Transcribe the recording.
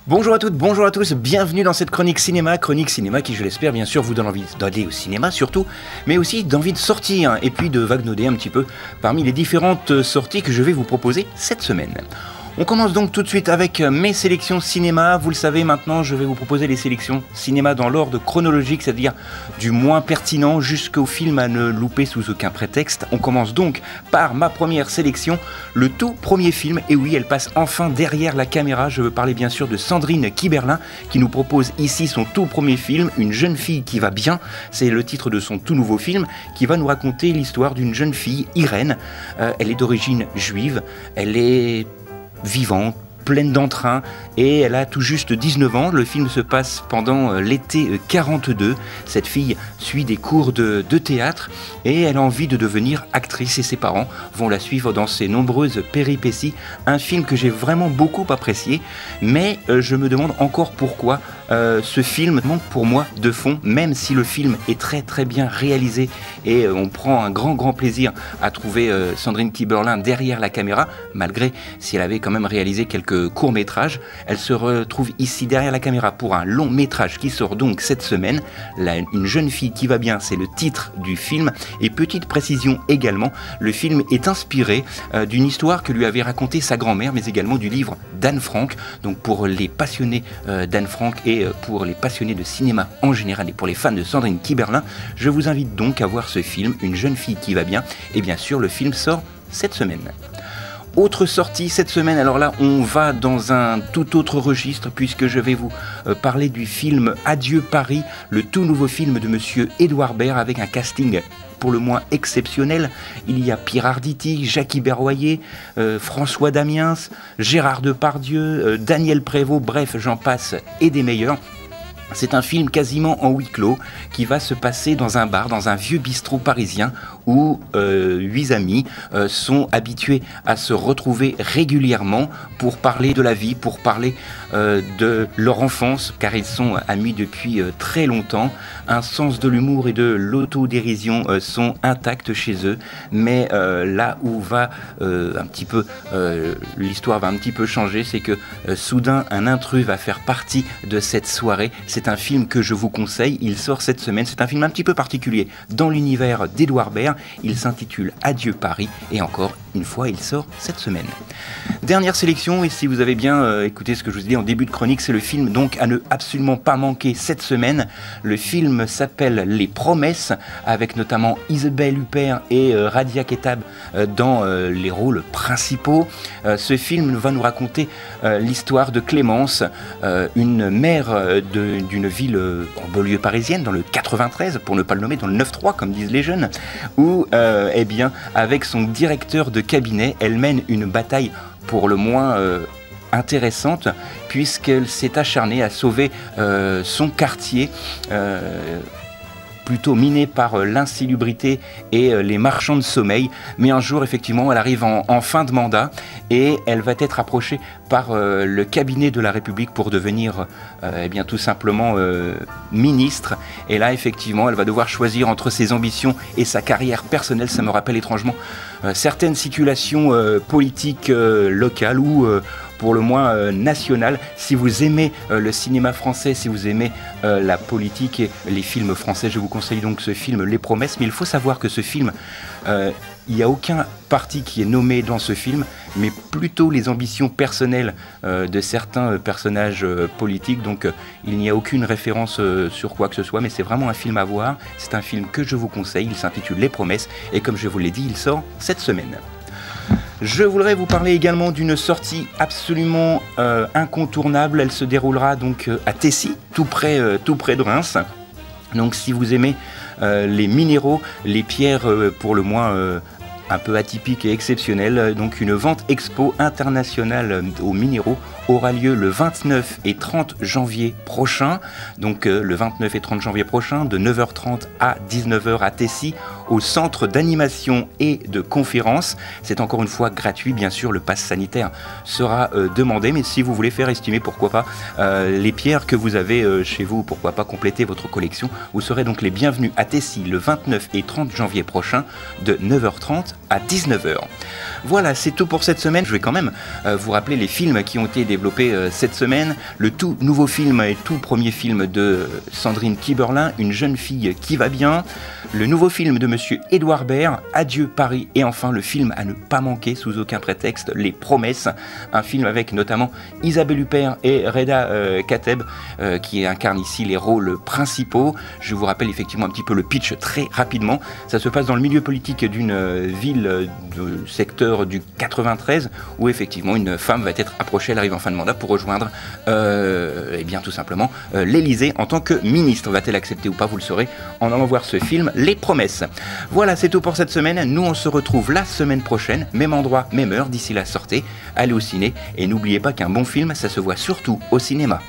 Bonjour à toutes, bonjour à tous, bienvenue dans cette chronique cinéma qui, je l'espère, bien sûr, vous donne envie d'aller au cinéma surtout, mais aussi d'envie de sortir et puis de vagnoder un petit peu parmi les différentes sorties que je vais vous proposer cette semaine. On commence donc tout de suite avec mes sélections cinéma. Vous le savez maintenant, je vais vous proposer les sélections cinéma dans l'ordre chronologique, c'est-à-dire du moins pertinent jusqu'au film à ne louper sous aucun prétexte. On commence donc par ma première sélection, le tout premier film. Et oui, elle passe enfin derrière la caméra. Je veux parler bien sûr de Sandrine Kiberlin qui nous propose ici son tout premier film, Une jeune fille qui va bien. C'est le titre de son tout nouveau film qui va nous raconter l'histoire d'une jeune fille, Irène. Elle est d'origine juive, elle est vivante, pleine d'entrain, et elle a tout juste 19 ans. Le film se passe pendant l'été 42. Cette fille suit des cours de théâtre et elle a envie de devenir actrice et ses parents vont la suivre dans ses nombreuses péripéties. Un film que j'ai vraiment beaucoup apprécié, mais je me demande encore pourquoi ce film manque pour moi de fond, même si le film est très très bien réalisé et on prend un grand plaisir à trouver Sandrine Kiberlin derrière la caméra, malgré si elle avait quand même réalisé quelques courts-métrages. Elle se retrouve ici derrière la caméra pour un long métrage qui sort donc cette semaine. Une jeune fille qui va bien, c'est le titre du film. Et petite précision également, le film est inspiré d'une histoire que lui avait racontée sa grand-mère, mais également du livre d'Anne Frank. Donc pour les passionnés d'Anne Frank et pour les passionnés de cinéma en général et pour les fans de Sandrine Kiberlin, je vous invite donc à voir ce film, Une jeune fille qui va bien. Et bien sûr, le film sort cette semaine. Autre sortie cette semaine, alors là on va dans un tout autre registre puisque je vais vous parler du film Adieu Paris, le tout nouveau film de monsieur Édouard Baird avec un casting pour le moins exceptionnel. Il y a Pierre Arditi, Jackie Berroyer, François Damiens, Gérard Depardieu, Daniel Prévost, bref j'en passe et des meilleurs. C'est un film quasiment en huis clos qui va se passer dans un bar, dans un vieux bistrot parisien où 8 amis sont habitués à se retrouver régulièrement pour parler de la vie, pour parler de leur enfance, car ils sont amis depuis très longtemps. Un sens de l'humour et de l'autodérision sont intacts chez eux, mais là où va un petit peu l'histoire va un petit peu changer, c'est que soudain un intrus va faire partie de cette soirée. C'est un film que je vous conseille, il sort cette semaine, c'est un film un petit peu particulier dans l'univers d'Édouard Baird, il s'intitule Adieu Paris et encore une fois il sort cette semaine. Dernière sélection, et si vous avez bien écouté ce que je vous ai dit en début de chronique, c'est le film donc à ne absolument pas manquer cette semaine. Le film s'appelle Les Promesses, avec notamment Isabelle Huppert et Radia Ketab dans les rôles principaux. Ce film va nous raconter l'histoire de Clémence, une mère d'une ville en banlieue parisienne, dans le 93, pour ne pas le nommer, dans le 9-3 comme disent les jeunes, où eh bien, avec son directeur de cabinet, elle mène une bataille pour le moins intéressante, puisqu'elle s'est acharnée à sauver son quartier plutôt miné par l'insalubrité et les marchands de sommeil. Mais un jour, effectivement, elle arrive en fin de mandat et elle va être approchée par le cabinet de la République pour devenir eh bien, tout simplement ministre. Et là, effectivement, elle va devoir choisir entre ses ambitions et sa carrière personnelle. Ça me rappelle étrangement certaines situations politiques locales ou pour le moins national. Si vous aimez le cinéma français, si vous aimez la politique et les films français, je vous conseille donc ce film Les Promesses. Mais il faut savoir que ce film, il n'y a aucun parti qui est nommé dans ce film, mais plutôt les ambitions personnelles de certains personnages politiques. Donc il n'y a aucune référence sur quoi que ce soit, mais c'est vraiment un film à voir. C'est un film que je vous conseille, il s'intitule Les Promesses, et comme je vous l'ai dit, il sort cette semaine. Je voudrais vous parler également d'une sortie absolument incontournable. Elle se déroulera donc à Tessy, tout près de Reims. Donc si vous aimez les minéraux, les pierres pour le moins un peu atypiques et exceptionnelles, donc une vente expo internationale aux minéraux aura lieu le 29 et 30 janvier prochain. Donc le 29 et 30 janvier prochain, de 9h30 à 19h à Tessy, au centre d'animation et de conférence. C'est encore une fois gratuit, bien sûr, le pass sanitaire sera demandé, mais si vous voulez faire estimer, pourquoi pas, les pierres que vous avez chez vous, pourquoi pas compléter votre collection, vous serez donc les bienvenus à Tessy le 29 et 30 janvier prochain de 9h30 à 19h. Voilà, c'est tout pour cette semaine. Je vais quand même vous rappeler les films qui ont été développés cette semaine. Le tout nouveau film et tout premier film de Sandrine Kiberlin, Une jeune fille qui va bien. Le nouveau film de monsieur Édouard Baird, Adieu Paris. Et enfin le film à ne pas manquer sous aucun prétexte, Les Promesses. Un film avec notamment Isabelle Huppert et Reda Kateb qui incarnent ici les rôles principaux. Je vous rappelle effectivement un petit peu le pitch très rapidement. Ça se passe dans le milieu politique d'une ville du secteur du 93 où effectivement une femme va être approchée, elle arrive en fin de mandat pour rejoindre eh bien tout simplement l'Élysée en tant que ministre. Va-t-elle accepter ou pas, vous le saurez en allant voir ce film Les Promesses. Voilà, c'est tout pour cette semaine. Nous on se retrouve la semaine prochaine, même endroit, même heure. D'ici là, sortez, allez au ciné et n'oubliez pas qu'un bon film ça se voit surtout au cinéma.